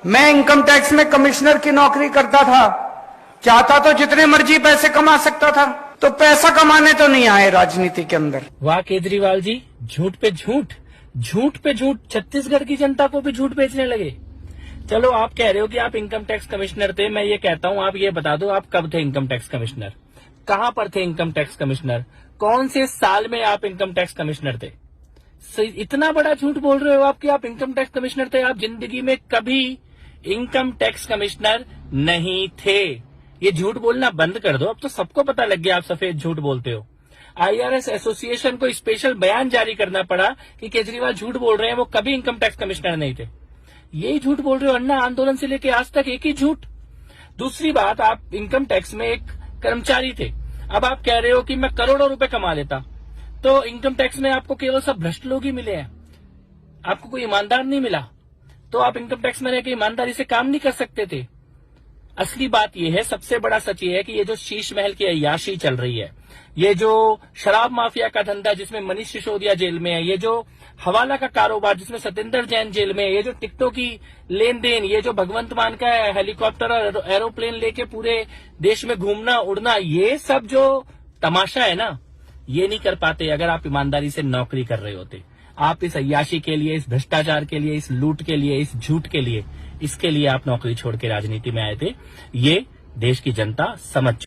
मैं income tax में commissioner की नौकरी करता था, चाहता तो जितने मर्जी पैसे कमा सकता था, तो पैसा कमाने तो नहीं आए राजनीति के अंदर। वाह केजरीवाल जी, झूठ पे झूठ, झूठ पे झूठ, छत्तीसगढ़ की जनता को भी झूठ बेचने लगे। चलो आप कह रहे हो कि आप इनकम टैक्स कमिश्नर थे, मैं ये कहता हूँ आप ये बता दो आप कब थे इनकम टैक्स कमिश्नर, कहां पर थे इनकम टैक्स कमिश्नर, कौन से साल में आप इनकम टैक्स कमिश्नर थे। इतना बड़ा झूठ बोल रहे हो आप कि आप इनकम टैक्स कमिश्नर थे। आप जिंदगी में कभी इनकम टैक्स कमिश्नर नहीं थे। ये झूठ बोलना बंद कर दो, अब तो सबको पता लग गया आप सफेद झूठ बोलते हो। आईआरएस एसोसिएशन को स्पेशल बयान जारी करना पड़ा कि केजरीवाल झूठ बोल रहे हैं, वो कभी इनकम टैक्स कमिश्नर नहीं थे। यही झूठ बोल रहे हो अन्ना आंदोलन से लेके आज तक, एक ही झूठ। दूसरी बात, आप इनकम टैक्स में एक कर्मचारी थे, अब आप कह रहे हो कि मैं करोड़ों रुपए कमा लेता, तो इनकम टैक्स में आपको केवल सब भ्रष्ट लोग ही मिले हैं, आपको कोई ईमानदार नहीं मिला, तो आप इनकम टैक्स में रहकर ईमानदारी से काम नहीं कर सकते थे। असली बात यह है, सबसे बड़ा सच ये है कि ये जो शीश महल की अय्याशी चल रही है, ये जो शराब माफिया का धंधा जिसमें मनीष सिसोदिया जेल में है, ये जो हवाला का कारोबार जिसमें सत्येंद्र जैन जेल में है, ये जो टिकटों की लेन देन, ये जो भगवंत मान का हेलीकॉप्टर और एरोप्लेन लेके पूरे देश में घूमना उड़ना, ये सब जो तमाशा है ना, ये नहीं कर पाते अगर आप ईमानदारी से नौकरी कर रहे होते। आप इस अय्याशी के लिए, इस भ्रष्टाचार के लिए, इस लूट के लिए, इस झूठ के लिए, इसके लिए आप नौकरी छोड़ के राजनीति में आए थे। ये देश की जनता समझ